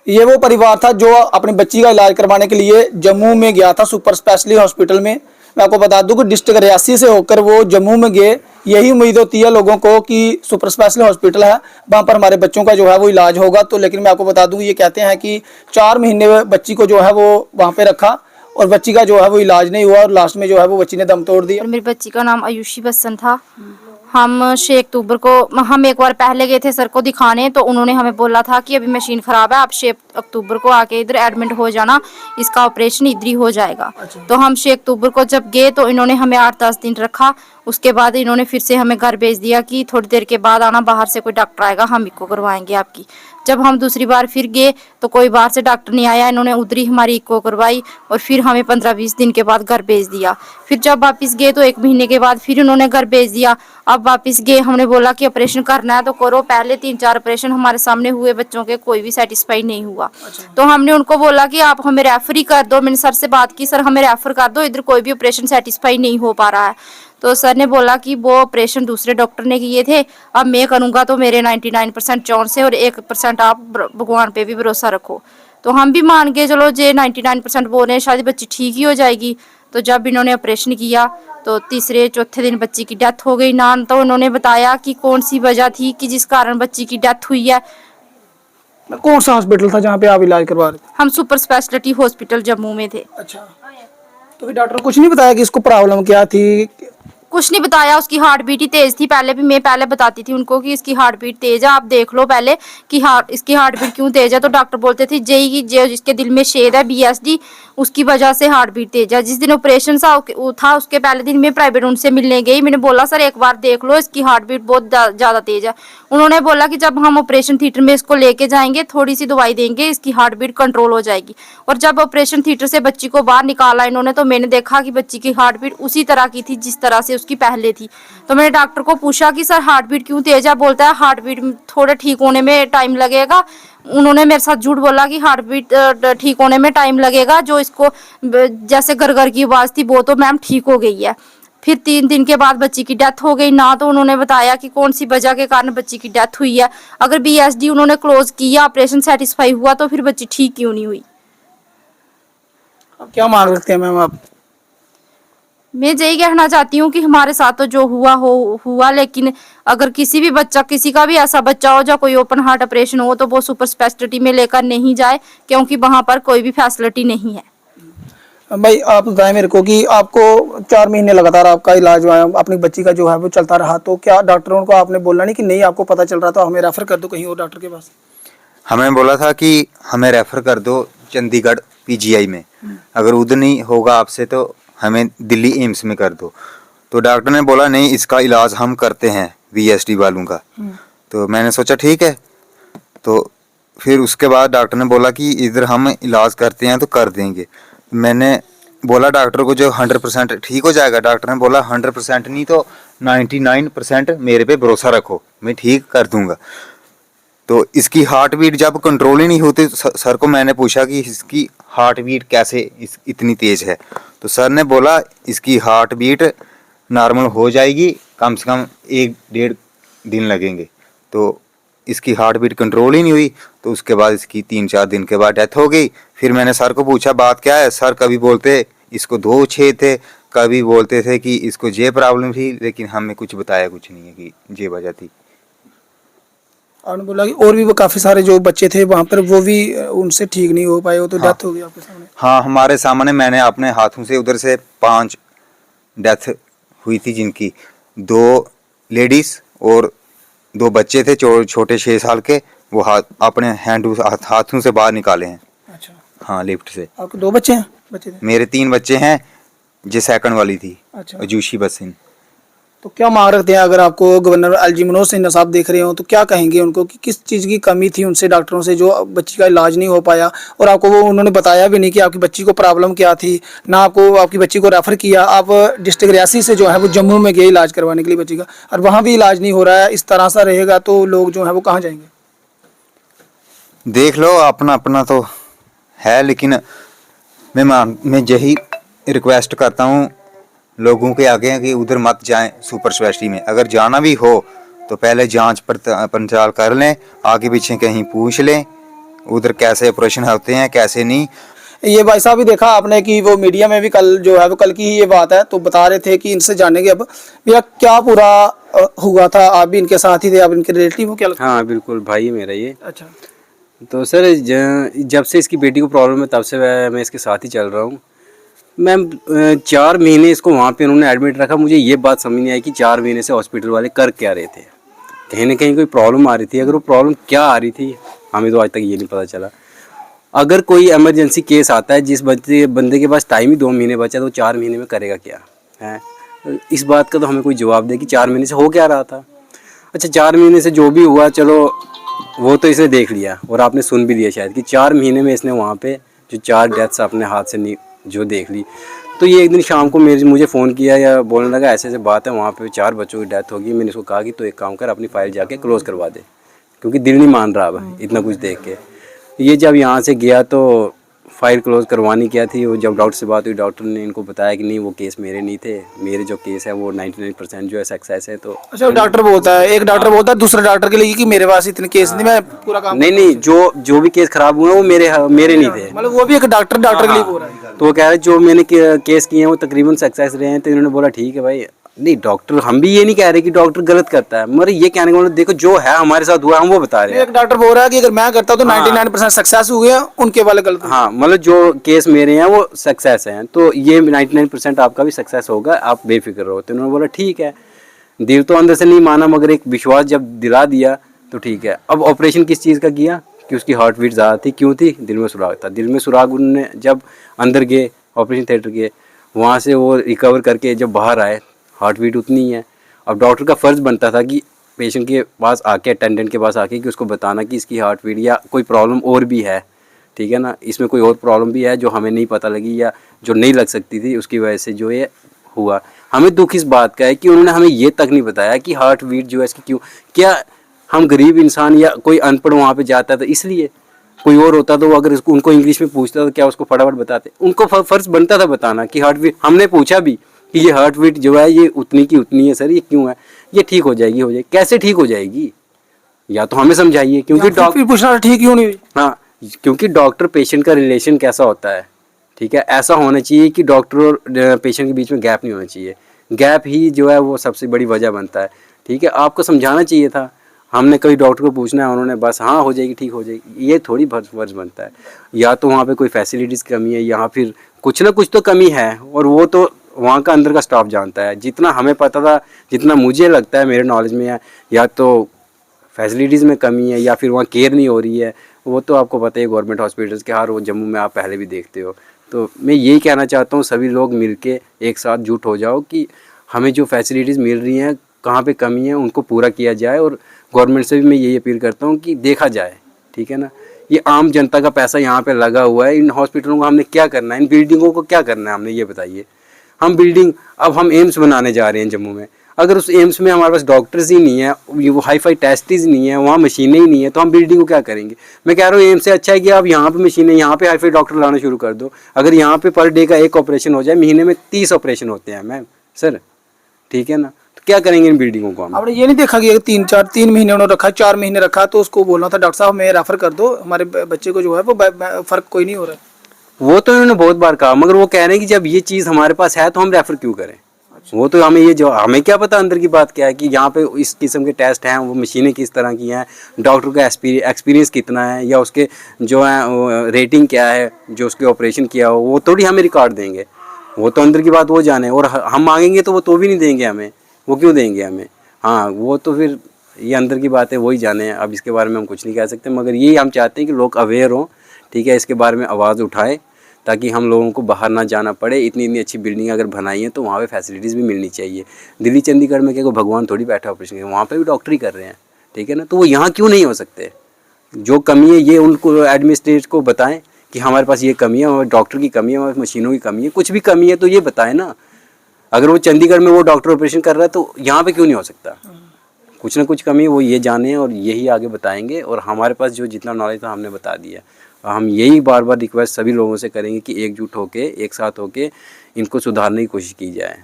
ये वो परिवार था जो अपनी बच्ची का इलाज करवाने के लिए जम्मू में गया था, सुपर स्पेशलिटी हॉस्पिटल में। मैं आपको बता दूं कि डिस्ट्रिक्ट रियासी से होकर वो जम्मू में गए। यही उम्मीद होती है लोगों को कि सुपर स्पेशलिटी हॉस्पिटल है, वहाँ पर हमारे बच्चों का जो है वो इलाज होगा। तो लेकिन मैं आपको बता दूं, ये कहते हैं कि 4 महीने बच्ची को जो है वो वहाँ पे रखा और बच्ची का जो है वो इलाज नहीं हुआ और लास्ट में जो है वो बच्ची ने दम तोड़ दिया। और मेरी बच्ची का नाम आयुषी बच्चन था। हम 6 अक्टूबर को हम एक बार पहले गए थे सर को दिखाने, तो उन्होंने हमें बोला था कि अभी मशीन ख़राब है, आप 6 अक्टूबर को आके इधर एडमिट हो जाना, इसका ऑपरेशन इधर ही हो जाएगा। तो हम 6 अक्टूबर को जब गए तो इन्होंने हमें 8-10 दिन रखा। उसके बाद इन्होंने फिर से हमें घर भेज दिया कि थोड़ी देर के बाद आना, बाहर से कोई डॉक्टर आएगा, हम इको करवाएंगे आपकी। जब हम दूसरी बार फिर गए तो कोई बाहर से डॉक्टर नहीं आया, इन्होंने उधर ही हमारी इको करवाई और फिर हमें 15-20 दिन के बाद घर भेज दिया। फिर जब वापस गए तो 1 महीने के बाद फिर उन्होंने घर भेज दिया। अब वापस गए, हमने बोला कि ऑपरेशन करना है तो करो। पहले 3-4 ऑपरेशन हमारे सामने हुए बच्चों के, कोई भी सेटिस्फाई नहीं हुआ। तो हमने उनको बोला कि आप हमें रेफर ही कर दो। मैंने सर से बात की, सर हमें रेफर कर दो, इधर कोई भी ऑपरेशन सेटिस्फाई नहीं हो पा रहा है। तो सर ने बोला कि वो ऑपरेशन दूसरे डॉक्टर ने किए थे, अब मैं करूँगा तो मेरे 99% चांस है और 1% आप भगवान पे भी भरोसा रखो। तो हम भी मान के चलो, जे 99% बोल रहे हैं शायद बच्ची ठीक ही हो जाएगी। तो जब इन्होंने ऑपरेशन किया तो तीसरे चौथे दिन बच्ची की डेथ हो गई। ना तो उन्होंने बताया कि कौन सी वजह थी कि जिस कारण बच्ची की डेथ हुई है। कौन सा हॉस्पिटल था जहाँ पे आप इलाज करवा रहे थे? हम सुपर स्पेशलिटी हॉस्पिटल जम्मू में थे। अच्छा, तो फिर डॉक्टर कुछ नहीं बताया कि इसको प्रॉब्लम क्या थी? कुछ नहीं बताया, उसकी हार्ट बीट ही तेज थी। पहले भी मैं पहले बताती थी उनको कि इसकी हार्ट बीट तेज है, आप देख लो पहले कि इसकी हार्ट बीट क्यों तेज है। तो डॉक्टर बोलते थे जेई की जो जिसके दिल में छेद है, बीएसडी, उसकी वजह से हार्ट बीट तेज है। जिस दिन ऑपरेशन था उसके पहले दिन मैं प्राइवेट उनसे मिलने गई। मैंने बोला सर एक बार देख लो, इसकी हार्ट बीट बहुत ज्यादा तेज है। उन्होंने बोला कि जब हम ऑपरेशन थिएटर में इसको लेके जाएंगे, थोड़ी सी दवाई देंगे, इसकी हार्ट बीट कंट्रोल हो जाएगी। और जब ऑपरेशन थिएटर से बच्ची को बाहर निकाला इन्होंने, तो मैंने देखा कि बच्ची की हार्ट बीट उसी तरह की थी जिस तरह से उसकी पहले थी। तो मैंने डॉक्टर को पूछा कि सर हार्ट बीट क्यों तेज है? बोलता है हार्ट बीट थोड़ा ठीक होने में टाइम लगेगा। उन्होंने मेरे साथ झूठ बोला कि हार्ट बीट ठीक होने में टाइम लगेगा, जो इसको जैसे घर की आवाज थी वो तो मैम ठीक हो गई है। फिर 3 दिन के बाद बच्ची की डेथ हो गई। ना तो उन्होंने बताया कि कौन सी वजह के कारण बच्ची की डेथ हुई है। अगर बीएसडी उन्होंने क्लोज किया, ऑपरेशन सेटिस्फाई हुआ, तो फिर बच्ची ठीक क्यों नहीं हुई? अब क्या मांग रखते हैं मैम आप? मैं यही कहना चाहती हूँ कि हमारे साथ तो जो हुआ हुआ, लेकिन अगर किसी भी बच्चा, किसी का भी ऐसा बच्चा हो जो कोई ओपन हार्ट ऑपरेशन हो, तो वो सुपर स्पेशलिटी में लेकर नहीं जाए, क्योंकि वहाँ पर कोई भी फैसिलिटी नहीं है। भाई आप बताएं मेरे को कि आपको 4 महीने लगातार आपका इलाज हुआ है, अपनी बच्ची का जो है वो चलता रहा, तो क्या डॉक्टरों को आपने बोला नहीं कि नहीं आपको पता चल रहा था हमें रेफर कर दो कहीं और डॉक्टर के पास? हमें बोला था कि हमें रेफर कर दो चंडीगढ़ पीजीआई में, अगर उधर नहीं होगा आपसे तो हमें दिल्ली एम्स में कर दो। तो डॉक्टर ने बोला नहीं, इसका इलाज हम करते हैं वीएसडी वालों का। तो मैंने सोचा ठीक है। तो फिर उसके बाद डॉक्टर ने बोला कि इधर हम इलाज करते हैं तो कर देंगे। मैंने बोला डॉक्टर को जो 100% ठीक हो जाएगा। डॉक्टर ने बोला 100% नहीं तो 99% मेरे पे भरोसा रखो, मैं ठीक कर दूंगा। तो इसकी हार्ट बीट जब कंट्रोल ही नहीं होती, सर को मैंने पूछा कि इसकी हार्ट बीट कैसे इतनी तेज है। तो सर ने बोला इसकी हार्ट बीट नॉर्मल हो जाएगी, कम से कम 1-1.5 दिन लगेंगे। तो इसकी हार्ट बीट कंट्रोल ही नहीं हुई, तो उसके बाद इसकी 3-4 दिन के बाद डेथ हो गई। फिर मैंने सर को पूछा बात क्या है। सर कभी बोलते इसको 2 छेद थे, कभी बोलते थे कि इसको ये प्रॉब्लम थी, लेकिन हमें कुछ बताया कुछ नहीं है कि ये वजह थी। आपने बोला कि और भी वो काफी सारे जो बच्चे थे वहाँ पर वो भी उनसे ठीक नहीं हो पाए, वो तो डेथ हो गई आपके सामने। हाँ, हमारे सामने मैंने अपने हाथों से उधर से 5 डेथ हुई थी, जिनकी 2 लेडीज और 2 बच्चे थे छोटे 6 साल के, वो अपने हाथों से बाहर निकाले हैं। अच्छा, हाँ, लिफ्ट से। आपके 2 बच्चे हैं? बच्चे थे? मेरे 3 बच्चे हैं, जो सेकंड वाली थी अच्छा, अजूशी बसिन। तो क्या मांग रखते हैं? अगर आपको गवर्नर एलजी मनोज सिन्हा साहब देख रहे हो तो क्या कहेंगे उनको कि किस चीज़ की कमी थी उनसे, डॉक्टरों से, जो बच्ची का इलाज नहीं हो पाया? और आपको वो उन्होंने बताया भी नहीं कि आपकी बच्ची को प्रॉब्लम क्या थी, ना आपको आपकी बच्ची को रेफर किया। आप डिस्ट्रिक्ट रियासी से जो है वो जम्मू में गए इलाज करवाने के लिए बच्ची का, और वहाँ भी इलाज नहीं हो रहा है। इस तरह सा रहेगा तो लोग जो है वो कहाँ जाएंगे? देख लो, अपना अपना तो है, लेकिन मैं यही रिक्वेस्ट करता हूँ लोगों के आगे कि उधर मत जाएं सुपर स्पेशलिटी में। अगर जाना भी हो तो पहले जांच पड़ताल कर लें, आगे पीछे कहीं पूछ लें, उधर कैसे ऑपरेशन होते हैं कैसे नहीं। ये भाई साहब भी देखा आपने कि वो मीडिया में भी कल जो है वो कल की ही ये बात है, तो बता रहे थे कि इनसे जानेंगे अब भैया क्या पूरा हुआ था। आप भी इनके साथ ही थे, आप इनके रिलेटिव हो क्या लगता हाँ बिल्कुल भाई है मेरा ये। है? अच्छा। तो सर जब से इसकी बेटी को प्रॉब्लम है तब से मैं इसके साथ ही चल रहा हूँ। मैम 4 महीने इसको वहाँ पे उन्होंने एडमिट रखा। मुझे ये बात समझ नहीं आई कि 4 महीने से हॉस्पिटल वाले कर क्या रहे थे। कहीं ना कहीं कोई प्रॉब्लम आ रही थी। अगर वो प्रॉब्लम क्या आ रही थी हमें तो आज तक ये नहीं पता चला। अगर कोई इमरजेंसी केस आता है जिस बंदे के पास टाइम ही 2 महीने बचा तो वो 4 महीने में करेगा क्या है। इस बात का तो हमें कोई जवाब दे कि 4 महीने से हो क्या रहा था। अच्छा 4 महीने से जो भी हुआ चलो वो तो इसने देख लिया और आपने सुन भी लिया शायद कि 4 महीने में इसने वहाँ पे जो 4 डेथ्स अपने हाथ से जो देख ली। तो ये एक दिन शाम को मुझे फ़ोन किया या बोलने लगा ऐसे ऐसे बात है वहाँ पे 4 बच्चों की डेथ होगी। मैंने इसको कहा कि तो एक काम कर अपनी फ़ाइल जाके क्लोज़ करवा दे, क्योंकि दिल नहीं मान रहा अब इतना कुछ देख के। ये जब यहाँ से गया तो फाइल क्लोज़ करवानी क्या थी। वो जब डॉक्टर से बात हुई डॉक्टर ने इनको बताया कि नहीं वो केस मेरे नहीं थे, मेरे जो केस है वो 99% जो है सक्सेस है। तो अच्छा डॉक्टर बोलता है, एक डॉक्टर बोलता है दूसरे डॉक्टर के लिए कि मेरे पास इतने केस नहीं, मैं पूरा काम नहीं जो भी केस खराब हुए वो मेरे नहीं थे। मतलब वो भी एक डॉक्टर के लिए बोल रहा है। तो वो कह रहे जो मैंने केस किए हैं वो तकरीबन सक्सेस रहे हैं। तो इन्होंने बोला ठीक है भाई। नहीं डॉक्टर हम भी ये नहीं कह रहे कि डॉक्टर गलत करता है, मगर ये कहने का मतलब देखो जो है हमारे साथ हुआ हम वो बता रहे हैं। एक डॉक्टर बोल रहा है कि अगर मैं करता तो 99% सक्सेस हुए हैं, उनके वाले गलत हुए। हाँ मतलब जो केस मेरे हैं वो सक्सेस हैं, तो ये 99% आपका भी सक्सेस होगा, आप बेफिक्र रहो। तो उन्होंने बोला ठीक है। दिल तो अंदर से नहीं माना मगर एक विश्वास जब दिला दिया तो ठीक है। अब ऑपरेशन किस चीज़ का किया कि उसकी हार्ट बीट ज़्यादा थी। क्यों थी? दिल में सुराग था। दिल में सुराग उन्होंने जब अंदर गए ऑपरेशन थिएटर गए वहाँ से वो रिकवर करके जब बाहर आए हार्ट बीट उतनी ही है। अब डॉक्टर का फ़र्ज़ बनता था कि पेशेंट के पास आके अटेंडेंट के पास आके कि उसको बताना कि इसकी हार्ट बीट या कोई प्रॉब्लम और भी है, ठीक है ना, इसमें कोई और प्रॉब्लम भी है जो हमें नहीं पता लगी या जो नहीं लग सकती थी उसकी वजह से जो ये हुआ। हमें दुख इस बात का है कि उन्होंने हमें ये तक नहीं बताया कि हार्ट बीट जो है इसकी क्यों। क्या हम गरीब इंसान या कोई अनपढ़ वहाँ पे जाता है तो इसलिए, कोई और होता तो अगर उसको उनको इंग्लिश में पूछता तो क्या उसको फटाफट बताते। उनको फ़र्ज़ बनता था बताना कि हार्ट बीट। हमने पूछा भी कि ये हार्ट बीट जो है ये उतनी की उतनी है सर, ये क्यों है, ये ठीक हो जाएगी। हो जाएगी कैसे ठीक हो जाएगी, या तो हमें समझाइए। क्योंकि डॉक्टर पूछना ठीक क्यों नहीं हुई। हाँ क्योंकि डॉक्टर पेशेंट का रिलेशन कैसा होता है, ठीक है, ऐसा होना चाहिए कि डॉक्टर और पेशेंट के बीच में गैप नहीं होना चाहिए। गैप ही जो है वो सबसे बड़ी वजह बनता है, ठीक है। आपको समझाना चाहिए था। हमने कई डॉक्टर को पूछना है उन्होंने बस हाँ हो जाएगी ठीक हो जाएगी, ये थोड़ी फर्ज बनता है। या तो वहाँ पे कोई फैसिलिटीज़ कमी है या फिर कुछ ना कुछ तो कमी है, और वो तो वहाँ का अंदर का स्टाफ जानता है। जितना हमें पता था, जितना मुझे लगता है मेरे नॉलेज में है, या तो फैसिलिटीज़ में कमी है या फिर वहाँ केयर नहीं हो रही है। वो तो आपको पता है गवर्नमेंट हॉस्पिटल्स के हर वो जम्मू में आप पहले भी देखते हो। तो मैं यही कहना चाहता हूँ सभी लोग मिलके एक साथ जुट हो जाओ कि हमें जो फैसिलिटीज़ मिल रही हैं कहाँ पे कमी है उनको पूरा किया जाए। और गवर्नमेंट से भी मैं यही अपील करता हूँ कि देखा जाए, ठीक है ना। ये आम जनता का पैसा यहाँ पे लगा हुआ है। इन हॉस्पिटलों को हमने क्या करना है, इन बिल्डिंगों को क्या करना है हमने, ये बताइए। हम बिल्डिंग, अब हम एम्स बनाने जा रहे हैं जम्मू में, अगर उस एम्स में हमारे पास डॉक्टर्स ही नहीं है, ये वो हाई फाई टेस्टिस नहीं है, वहाँ मशीनें ही नहीं है, तो हम बिल्डिंग को क्या करेंगे। मैं कह रहा हूँ एम्स से अच्छा है कि आप यहाँ पे मशीनें, यहाँ पे हाई फाई डॉक्टर लाना शुरू कर दो। अगर यहाँ पे पर डे का 1 ऑपरेशन हो जाए, महीने में 30 ऑपरेशन होते हैं मैम सर, ठीक है ना। तो क्या करेंगे इन बिल्डिंगों को हम। आपने ये नहीं देखा कि 3 महीने उन्होंने रखा, 4 महीने रखा, तो उसको बोलना था डॉक्टर साहब हमें रेफर कर दो, हमारे बच्चे को जो है वो फर्क कोई नहीं हो रहा है। वो तो इन्होंने बहुत बार कहा, मगर वो कह रहे हैं कि जब ये चीज़ हमारे पास है तो हम रेफर क्यों करें। वो तो हमें ये जो हमें क्या पता अंदर की बात क्या है कि यहाँ पे इस किस्म के टेस्ट हैं, वो मशीनें किस तरह की हैं, डॉक्टर का एक्सपीरियंस कितना है, या उसके जो है रेटिंग क्या है, जो उसके ऑपरेशन किया हो वो थोड़ी हमें रिकॉर्ड देंगे। वो तो अंदर की बात वो जाने, और हम मांगेंगे तो वो तो भी नहीं देंगे हमें। वो क्यों देंगे हमें, हाँ वो तो फिर ये अंदर की बात है वही जाने। अब इसके बारे में हम कुछ नहीं कह सकते, मगर यही हम चाहते हैं कि लोग अवेयर हों, ठीक है, इसके बारे में आवाज़ उठाए ताकि हम लोगों को बाहर ना जाना पड़े। इतनी अच्छी बिल्डिंग अगर बनाई है तो वहाँ पे फैसिलिटीज़ भी मिलनी चाहिए। दिल्ली चंडीगढ़ में क्या कोई भगवान थोड़ी बैठा ऑपरेशन, वहाँ पे भी डॉक्टर ही कर रहे हैं, ठीक है ना। तो वो यहाँ क्यों नहीं हो सकते। जो कमी है ये उनको एडमिनिस्ट्रेट को बताएं कि हमारे पास ये कमी है, हमारे डॉक्टर की कमी है, हमारे मशीनों की कमी है, कुछ भी कमी है तो ये बताएं ना। अगर वो चंडीगढ़ में वो डॉक्टर ऑपरेशन कर रहा है तो यहाँ पे क्यों नहीं हो सकता। कुछ ना कुछ कमी वो ये जाने और यही आगे बताएंगे। और हमारे पास जो जितना नॉलेज था हमने बता दिया। हम यही बार बार रिक्वेस्ट सभी लोगों से करेंगे कि एकजुट होके एक साथ होके इनको सुधारने की कोशिश की जाए।